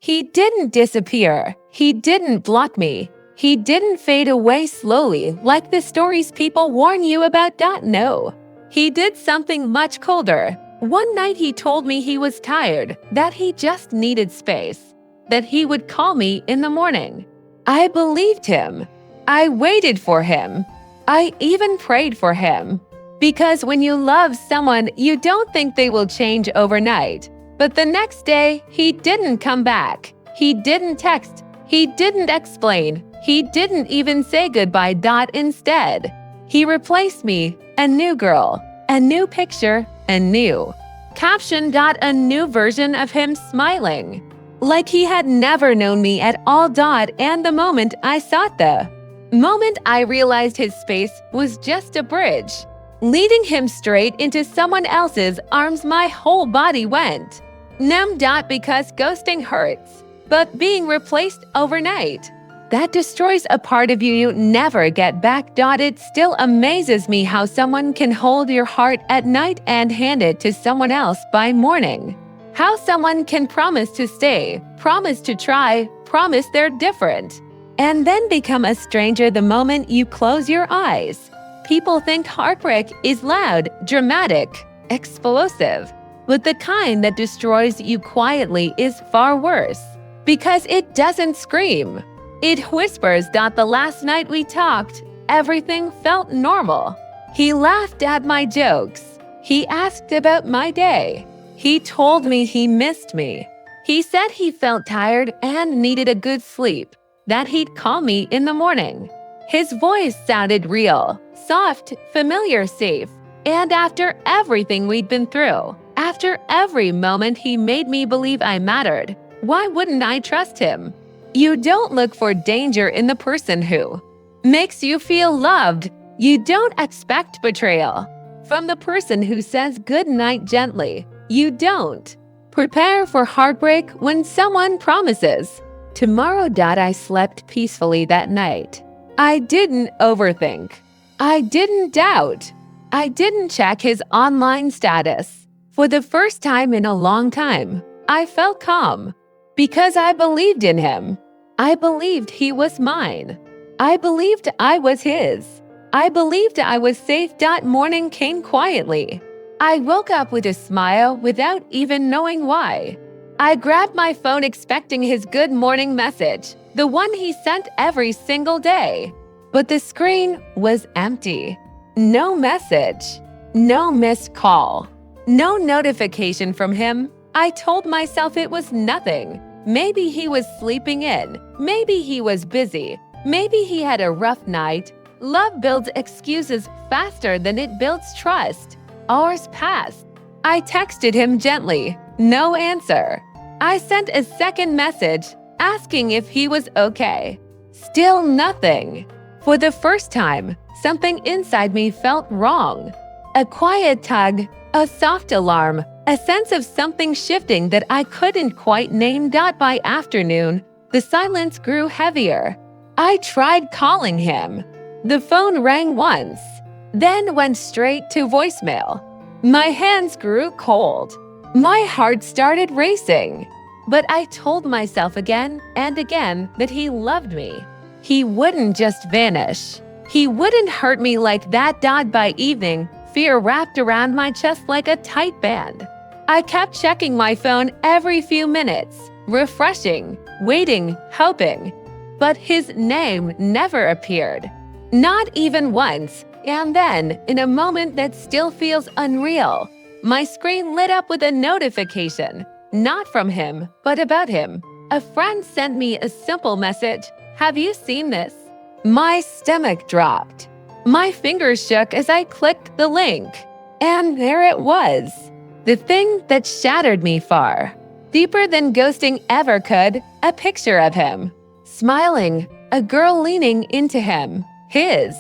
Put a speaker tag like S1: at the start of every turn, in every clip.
S1: He didn't disappear. He didn't block me. He didn't fade away slowly like the stories people warn you about. No. He did something much colder. One night he told me he was tired, that he just needed space, that he would call me in the morning. I believed him. I waited for him. I even prayed for him. Because when you love someone, you don't think they will change overnight. But the next day, he didn't come back. He didn't text. He didn't explain. He didn't even say goodbye. Instead, he replaced me, a new girl, a new picture, a new caption. A new version of him smiling, like he had never known me at all. And the moment I saw the moment I realized his space was just a bridge, leading him straight into someone else's arms, my whole body went numb. Because ghosting hurts, but being replaced overnight, that destroys a part of you you never get back. It still amazes me how someone can hold your heart at night and hand it to someone else by morning. How someone can promise to stay, promise to try, promise they're different, and then become a stranger the moment you close your eyes. People think heartbreak is loud, dramatic, explosive, but the kind that destroys you quietly is far worse, because it doesn't scream. It whispers. The last night we talked, everything felt normal. He laughed at my jokes. He asked about my day. He told me he missed me. He said he felt tired and needed a good sleep, that he'd call me in the morning. His voice sounded real, soft, familiar, safe. And after everything we'd been through, after every moment he made me believe I mattered, why wouldn't I trust him? You don't look for danger in the person who makes you feel loved. You don't expect betrayal from the person who says goodnight gently. You don't prepare for heartbreak when someone promises tomorrow. I slept peacefully that night. I didn't overthink. I didn't doubt. I didn't check his online status. For the first time in a long time, I felt calm. Because I believed in him. I believed he was mine. I believed I was his. I believed I was safe. Morning came quietly. I woke up with a smile without even knowing why. I grabbed my phone expecting his good morning message, the one he sent every single day. But the screen was empty. No message. No missed call. No notification from him. I told myself it was nothing. Maybe he was sleeping in. Maybe he was busy. Maybe he had a rough night. Love builds excuses faster than it builds trust. Hours passed. I texted him gently. No answer. I sent a second message asking if he was okay. Still nothing. For the first time, something inside me felt wrong. A quiet tug, a soft alarm, a sense of something shifting that I couldn't quite name. By afternoon, the silence grew heavier. I tried calling him. The phone rang once, then went straight to voicemail. My hands grew cold. My heart started racing. But I told myself again and again that he loved me. He wouldn't just vanish. He wouldn't hurt me like that. By evening, fear wrapped around my chest like a tight band. I kept checking my phone every few minutes, refreshing, waiting, hoping. But his name never appeared. Not even once. And then, in a moment that still feels unreal, my screen lit up with a notification. Not from him, but about him. A friend sent me a simple message. Have you seen this? My stomach dropped. My fingers shook as I clicked the link. And there it was. The thing that shattered me far, deeper than ghosting ever could, a picture of him. Smiling, a girl leaning into him, his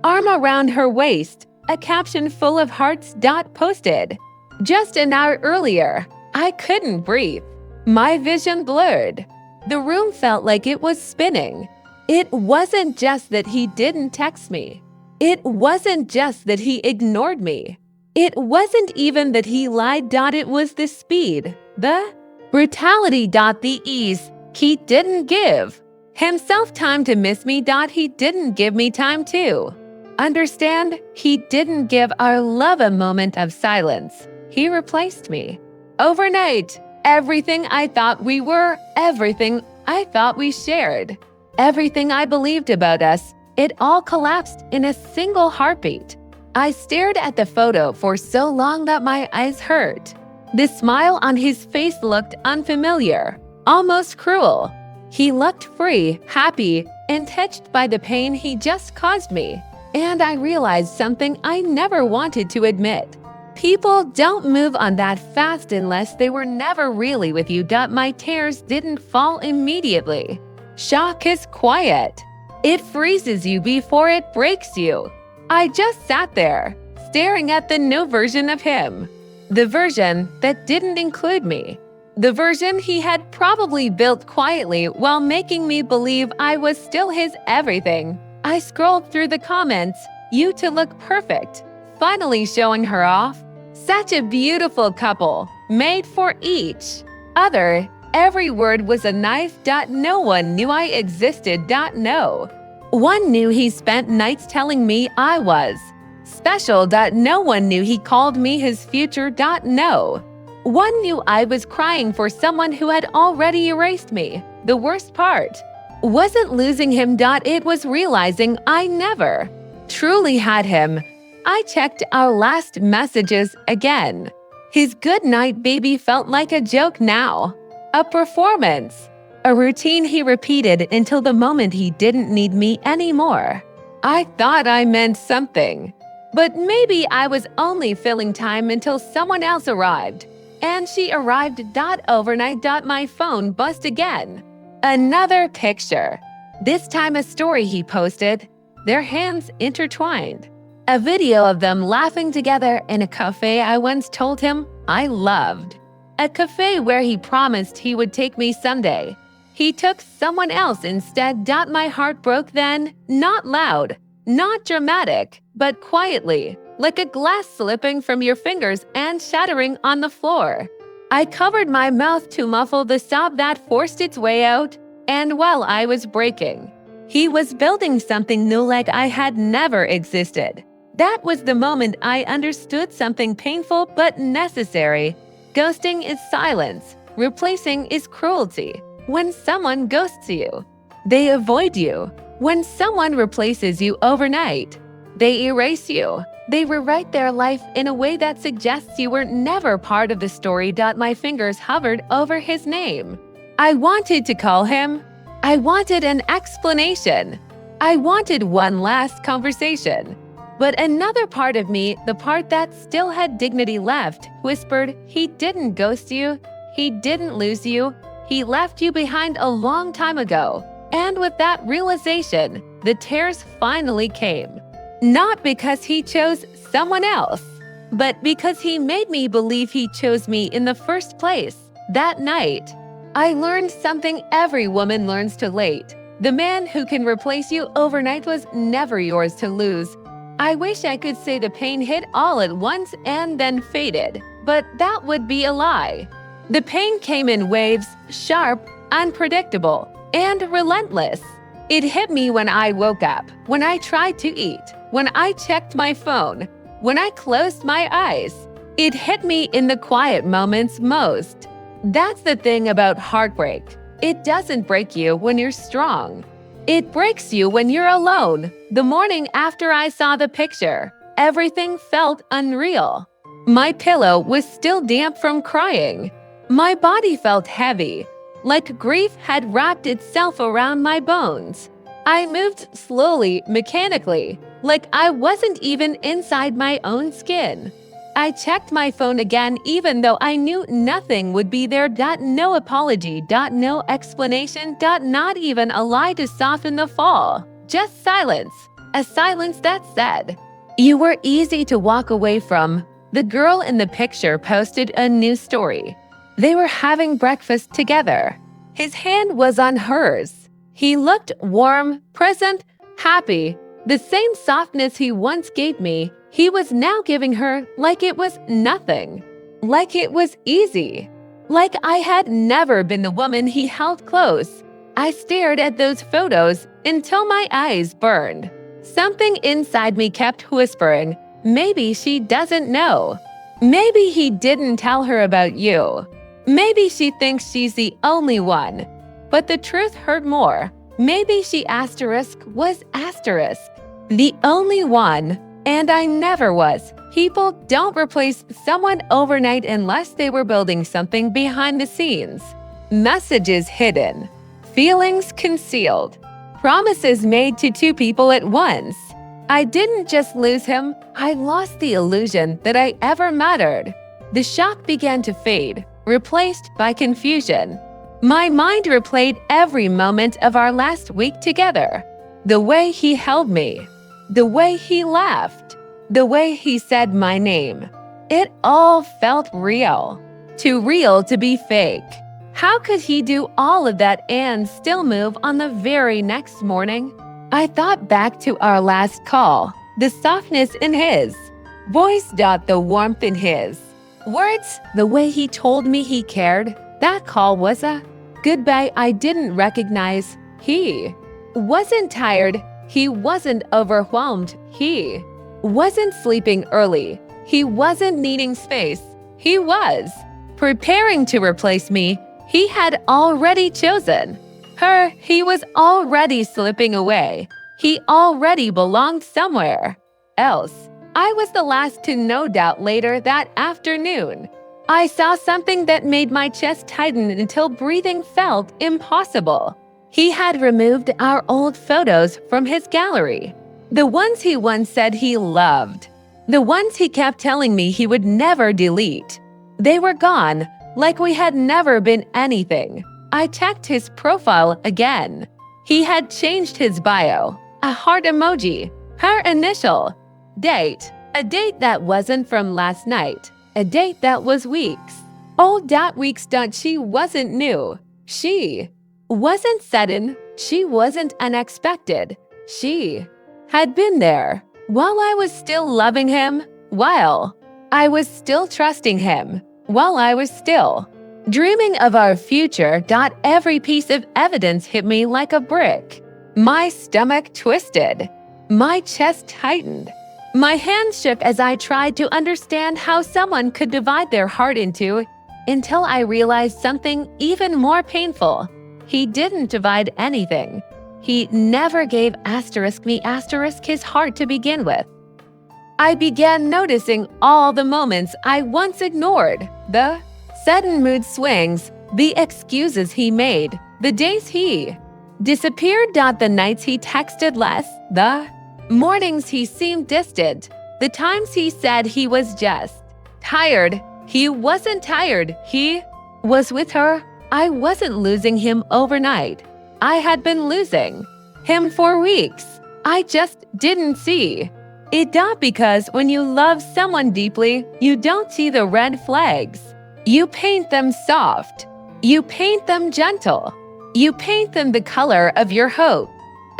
S1: arm around her waist, a caption full of hearts. Posted. Just an hour earlier, I couldn't breathe. My vision blurred. The room felt like it was spinning. It wasn't just that he didn't text me. It wasn't just that he ignored me. It wasn't even that he lied. It was the speed, the Brutality. The ease he didn't give himself time to miss me. He didn't give me time to understand. He didn't give our love a moment of silence. He replaced me. Overnight, everything I thought we were, everything I thought we shared, everything I believed about us, it all collapsed in a single heartbeat. I stared at the photo for so long that my eyes hurt. The smile on his face looked unfamiliar, almost cruel. He looked free, happy, untouched by the pain he just caused me. And I realized something I never wanted to admit. People don't move on that fast unless they were never really with you. My tears didn't fall immediately. Shock is quiet. It freezes you before it breaks you. I just sat there, staring at the new version of him. The version that didn't include me. The version he had probably built quietly while making me believe I was still his everything. I scrolled through the comments, "You two look perfect," finally showing her off. Such a beautiful couple, made for each other. Every word was a knife. No one knew I existed. No one knew he spent nights telling me I was special. No one knew he called me his future. No one knew I was crying for someone who had already erased me. The worst part wasn't losing him. It was realizing I never truly had him. I checked our last messages again. His good night baby felt like a joke now. A performance. A routine he repeated until the moment he didn't need me anymore. I thought I meant something. But maybe I was only filling time until someone else arrived. And she arrived. Overnight. My phone buzzed again. Another picture. This time a story he posted. Their hands intertwined. A video of them laughing together in a cafe I once told him I loved. A cafe where he promised he would take me someday. He took someone else instead. My heart broke then, not loud, not dramatic, but quietly, like a glass slipping from your fingers and shattering on the floor. I covered my mouth to muffle the sob that forced its way out, and while I was breaking, he was building something new like I had never existed. That was the moment I understood something painful but necessary. Ghosting is silence. Replacing is cruelty. When someone ghosts you, they avoid you. When someone replaces you overnight, they erase you. They rewrite their life in a way that suggests you were never part of the story. My fingers hovered over his name. I wanted to call him. I wanted an explanation. I wanted one last conversation. But another part of me, the part that still had dignity left, whispered, he didn't ghost you. He didn't lose you. He left you behind a long time ago. And with that realization, the tears finally came. Not because he chose someone else, but because he made me believe he chose me in the first place. That night, I learned something every woman learns too late. The man who can replace you overnight was never yours to lose. I wish I could say the pain hit all at once and then faded, but that would be a lie. The pain came in waves, sharp, unpredictable, and relentless. It hit me when I woke up, when I tried to eat, when I checked my phone, when I closed my eyes. It hit me in the quiet moments most. That's the thing about heartbreak. It doesn't break you when you're strong. It breaks you when you're alone. The morning after I saw the picture, everything felt unreal. My pillow was still damp from crying. My body felt heavy, like grief had wrapped itself around my bones. I moved slowly, mechanically, like I wasn't even inside my own skin. I checked my phone again even though I knew nothing would be there. No apology, no explanation, not even a lie to soften the fall. Just silence. A silence that said, "You were easy to walk away from." The girl in the picture posted a new story. They were having breakfast together. His hand was on hers. He looked warm, present, happy. The same softness he once gave me, he was now giving her like it was nothing. Like it was easy. like I had never been the woman he held close. I stared at those photos until my eyes burned. Something inside me kept whispering, maybe she doesn't know. Maybe he didn't tell her about you. Maybe she thinks she's the only one. But the truth hurt more. Maybe she was the only one. And I never was. People don't replace someone overnight unless they were building something behind the scenes. Messages hidden. Feelings concealed. Promises made to two people at once. I didn't just lose him, I lost the illusion that I ever mattered. The shock began to fade, replaced by confusion. My mind replayed every moment of our last week together. The way he held me. The way he laughed. The way he said my name. It all felt real. Too real to be fake. How could he do all of that and still move on the very next morning? I thought back to our last call, the softness in his voice, the warmth in his words, the way he told me he cared. That call was a goodbye I didn't recognize. He wasn't tired. He wasn't overwhelmed. He wasn't sleeping early. He wasn't needing space. He was preparing to replace me. He had already chosen her. He was already slipping away. He already belonged somewhere else. I was the last to know. Later that afternoon, I saw something that made my chest tighten until breathing felt impossible. He had removed our old photos from his gallery. The ones he once said he loved. The ones he kept telling me he would never delete. They were gone, like we had never been anything. I checked his profile again. He had changed his bio. A heart emoji. Her initial. Date. A date that wasn't from last night. A date that was weeks. Old. Weeks. She wasn't new. She wasn't sudden. She wasn't unexpected. She had been there while I was still loving him, while I was still trusting him, while I was still dreaming of our future. Every piece of evidence hit me like a brick. My stomach twisted. My chest tightened. My hands shook as I tried to understand how someone could divide their heart in two, until I realized something even more painful. He didn't divide anything. He never gave me his heart to begin with. I began noticing all the moments I once ignored, the sudden mood swings, the excuses he made, the days he disappeared. The nights he texted less, the mornings he seemed distant, the times he said he was just tired. He wasn't tired. He was with her. I wasn't losing him overnight. I had been losing him for weeks. I just didn't see it. Because when you love someone deeply, you don't see the red flags. You paint them soft. You paint them gentle. You paint them the color of your hope.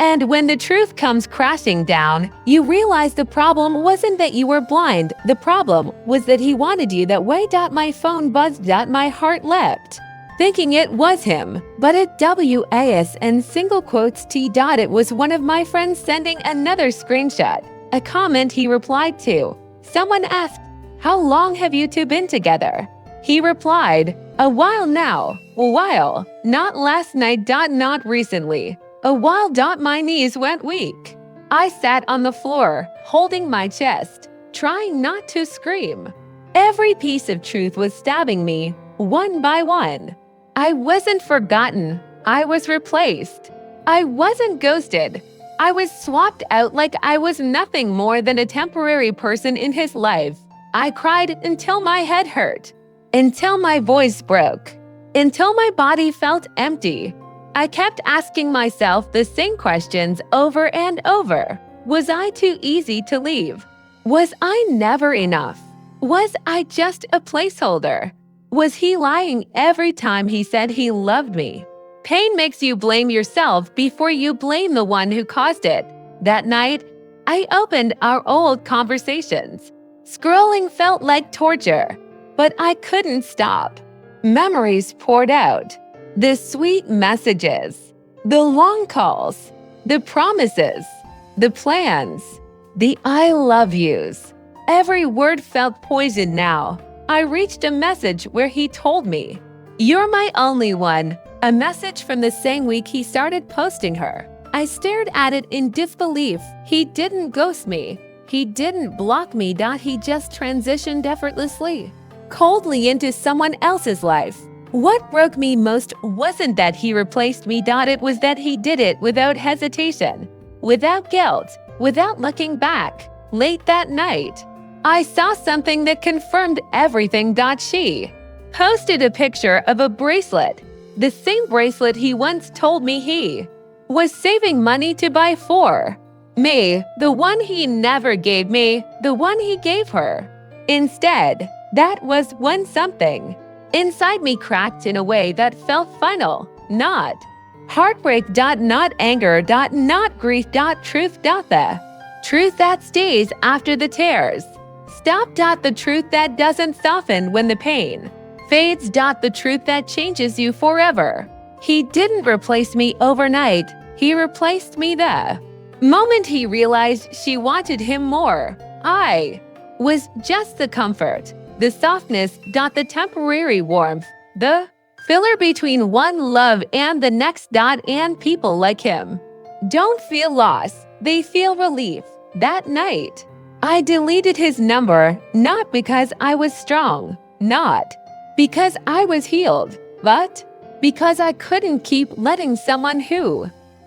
S1: And when the truth comes crashing down, you realize the problem wasn't that you were blind. The problem was that he wanted you that way. My phone buzzed. My heart leapt, thinking it was him. But it was and single quotes T. It was one of my friends sending another screenshot, a comment he replied to. Someone asked, "How long have you two been together?" He replied, "A while now. A while. Not last night. Not recently. A while. My knees went weak. I sat on the floor, holding my chest, trying not to scream. Every piece of truth was stabbing me, one by one. I wasn't forgotten. I was replaced. I wasn't ghosted. I was swapped out like I was nothing more than a temporary person in his life. I cried until my head hurt, until my voice broke, until my body felt empty. I kept asking myself the same questions over and over. Was I too easy to leave? Was I never enough? Was I just a placeholder? Was he lying every time he said he loved me? Pain makes you blame yourself before you blame the one who caused it. That night, I opened our old conversations. Scrolling felt like torture, but I couldn't stop. Memories poured out. The sweet messages, the long calls, the promises, the plans, the I love yous. Every word felt poisoned now. I reached a message where he told me, "You're my only one." A message from the same week he started posting her. I stared at it in disbelief. He didn't ghost me. He didn't block me. He just transitioned effortlessly, coldly into someone else's life. What broke me most wasn't that he replaced me. It was that he did it without hesitation, without guilt, without looking back. Late that night, I saw something that confirmed everything. She posted a picture of a bracelet, the same bracelet he once told me he was saving money to buy for me, the one he never gave me, the one he gave her. Instead, that was when something inside me cracked in a way that felt final, not heartbreak. Not anger. Not grief. Truth. The truth that stays after the tears. Stop. The truth that doesn't soften when the pain fades. The truth that changes you forever. He didn't replace me overnight. He replaced me the moment he realized she wanted him more. I was just the comfort, the softness. The temporary warmth, the filler between one love and the next. And people like him don't feel loss, they feel relief. That night, I deleted his number, not because I was strong, not because I was healed, but because I couldn't keep letting someone who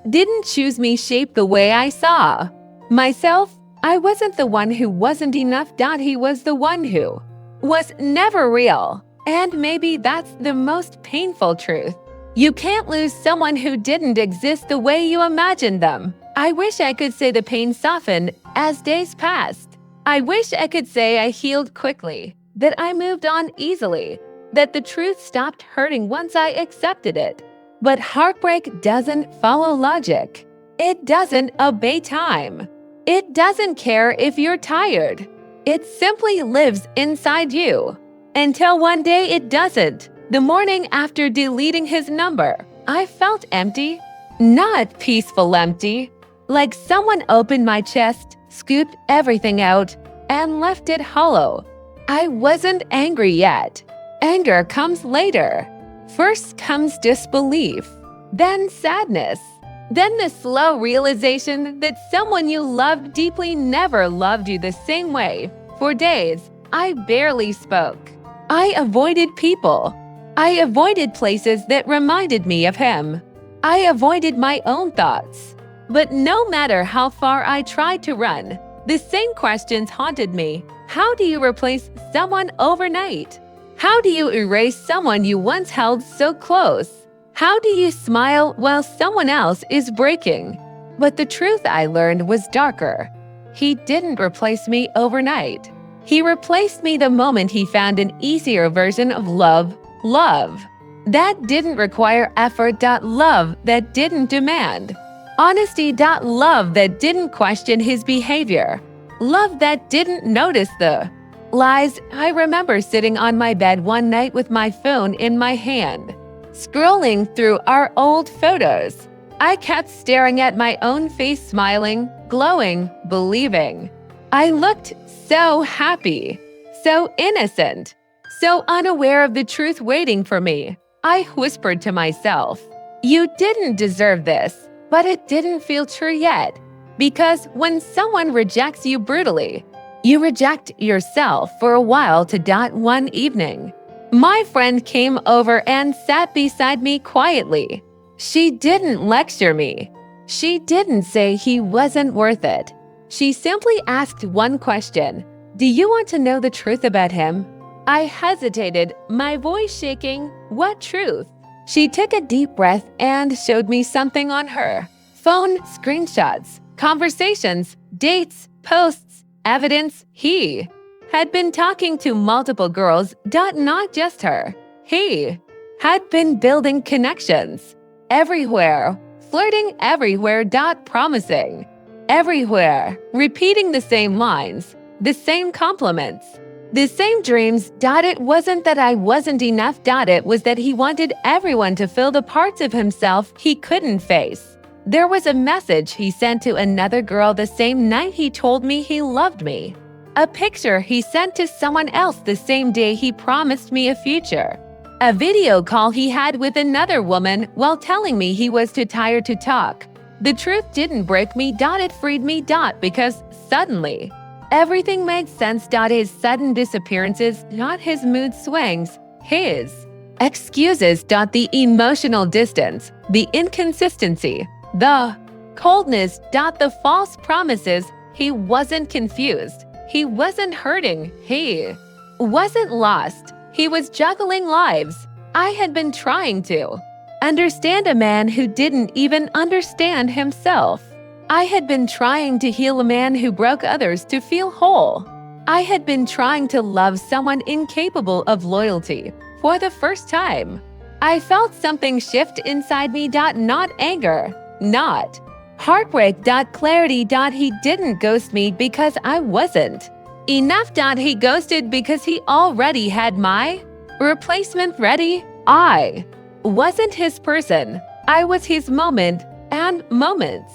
S1: didn't choose me shape the way I saw myself. I wasn't the one who wasn't enough. He was the one who was never real. And maybe that's the most painful truth. You can't lose someone who didn't exist the way you imagined them. I wish I could say the pain softened as days passed. I wish I could say I healed quickly, that I moved on easily, that the truth stopped hurting once I accepted it. But heartbreak doesn't follow logic. It doesn't obey time. It doesn't care if you're tired. It simply lives inside you. Until one day it doesn't. The morning after deleting his number, I felt empty. Not peaceful empty. Like someone opened my chest, scooped everything out, and left it hollow. I wasn't angry yet. Anger comes later. First comes disbelief, then sadness, then the slow realization that someone you loved deeply never loved you the same way. For days, I barely spoke. I avoided people. I avoided places that reminded me of him. I avoided my own thoughts. But no matter how far I tried to run, the same questions haunted me. How do you replace someone overnight? How do you erase someone you once held so close? How do you smile while someone else is breaking? But the truth I learned was darker. He didn't replace me overnight. He replaced me the moment he found an easier version of love. That didn't require effort. Love that didn't demand honesty. Love that didn't question his behavior. Love that didn't notice the lies. I remember sitting on my bed one night with my phone in my hand, scrolling through our old photos. I kept staring at my own face, smiling, glowing, believing. I looked so happy, so innocent, so unaware of the truth waiting for me. I whispered to myself, "You didn't deserve this," but it didn't feel true yet. Because when someone rejects you brutally, you reject yourself for a while. One evening, my friend came over and sat beside me quietly. She didn't lecture me. She didn't say he wasn't worth it. She simply asked one question: "Do you want to know the truth about him?" I hesitated, my voice shaking. "What truth?" She took a deep breath and showed me something on her phone: screenshots, conversations, dates, posts, evidence. He had been talking to multiple girls. Not just her. He had been building connections everywhere, flirting everywhere. Promising everywhere, repeating the same lines, the same compliments. The same dreams. It wasn't that I wasn't enough. It was that he wanted everyone to fill the parts of himself he couldn't face. There was a message he sent to another girl the same night he told me he loved me. A picture he sent to someone else the same day he promised me a future. A video call he had with another woman while telling me he was too tired to talk. The truth didn't break me. It freed me. Because suddenly, everything made sense. His sudden disappearances, not his mood swings, his excuses. The emotional distance, the inconsistency, the coldness. The false promises. He wasn't confused. He wasn't hurting. He wasn't lost. He was juggling lives. I had been trying to understand a man who didn't even understand himself. I had been trying to heal a man who broke others to feel whole. I had been trying to love someone incapable of loyalty for the first time. I felt something shift inside me. Not anger, not heartbreak. Clarity. He didn't ghost me because I wasn't enough. He ghosted because he already had my replacement ready. I wasn't his person. I was his moment and moments.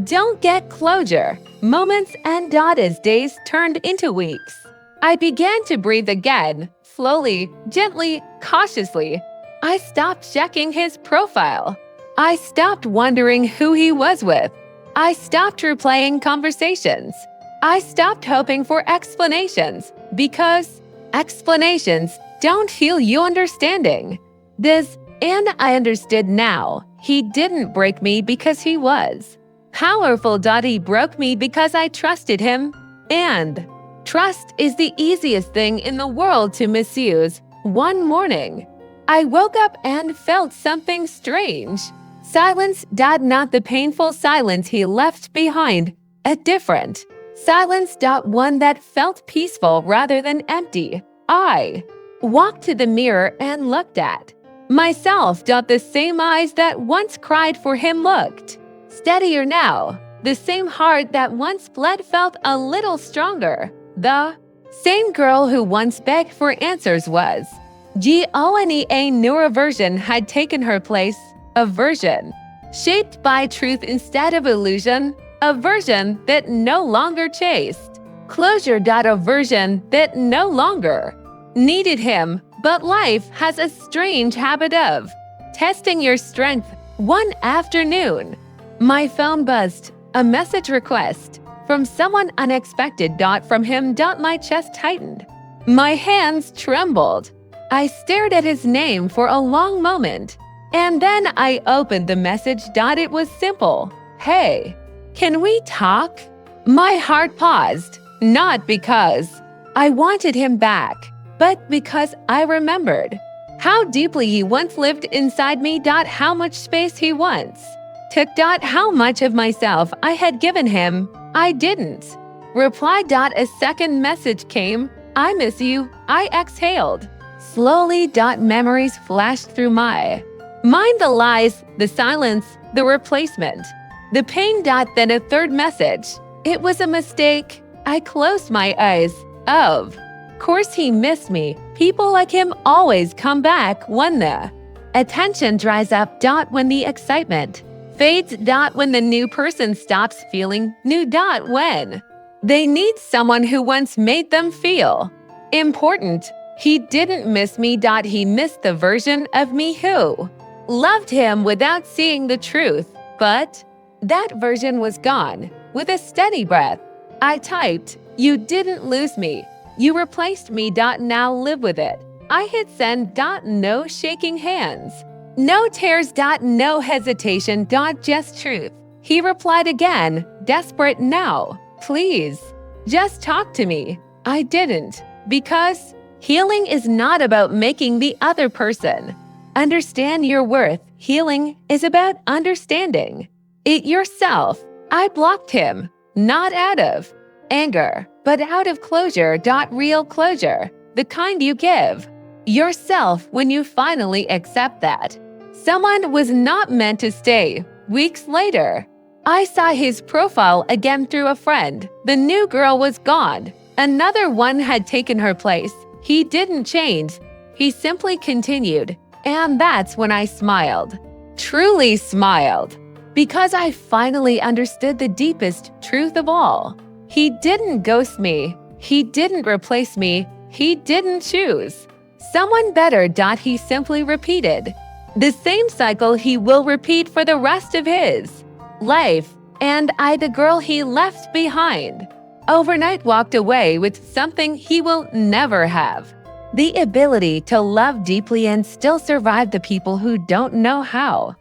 S1: Don't get closure. Moments and as days turned into weeks. I began to breathe again, slowly, gently, cautiously. I stopped checking his profile. I stopped wondering who he was with. I stopped replaying conversations. I stopped hoping for explanations because explanations don't heal you understanding. And I understood now. He didn't break me because he was powerful. He broke me because I trusted him. And trust is the easiest thing in the world to misuse. One morning, I woke up and felt something strange. Silence. Not the painful silence he left behind. A different silence. One that felt peaceful rather than empty. I walked to the mirror and looked at myself. The same eyes that once cried for him looked steadier now. The same heart that once bled felt a little stronger. The same girl who once begged for answers was gone. A newer version had taken her place. A version shaped by truth instead of illusion. A version that no longer chased closure. A version that no longer needed him. But life has a strange habit of testing your strength. One afternoon, my phone buzzed. A message request from someone unexpected. From him. My chest tightened. My hands trembled. I stared at his name for a long moment. And then I opened the message. It was simple. Hey, can we talk? My heart paused. Not because I wanted him back, but because I remembered how deeply he once lived inside me. How much space he once took. How much of myself I had given him. I didn't reply. A second message came. I miss you. I exhaled. Slowly. Memories flashed through my mind. The lies, the silence, the replacement, the pain. Then a third message. It was a mistake. I closed my eyes. Of course he missed me. People like him always come back when the attention dries up. When the excitement fades. When the new person stops feeling new. When they need someone who once made them feel important. He didn't miss me. He missed the version of me who loved him without seeing the truth. But that version was gone. With a steady breath, I typed, "You didn't lose me. You replaced me. Now live with it." I hit send. No shaking hands. No tears. No hesitation. Just truth. He replied again, desperate. "Now, please, just talk to me." I didn't. Because healing is not about making the other person understand your worth. Healing is about understanding it yourself. I blocked him, not out of anger, but out of closure. Real closure, the kind you give yourself when you finally accept that someone was not meant to stay. Weeks later, I saw his profile again through a friend. The new girl was gone. Another one had taken her place. He didn't change. He simply continued. And that's when I smiled. Truly smiled. Because I finally understood the deepest truth of all. He didn't ghost me. He didn't replace me. He didn't choose someone better. He simply repeated the same cycle he will repeat for the rest of his life. And I, the girl he left behind, overnight walked away with something he will never have. The ability to love deeply and still survive the people who don't know how.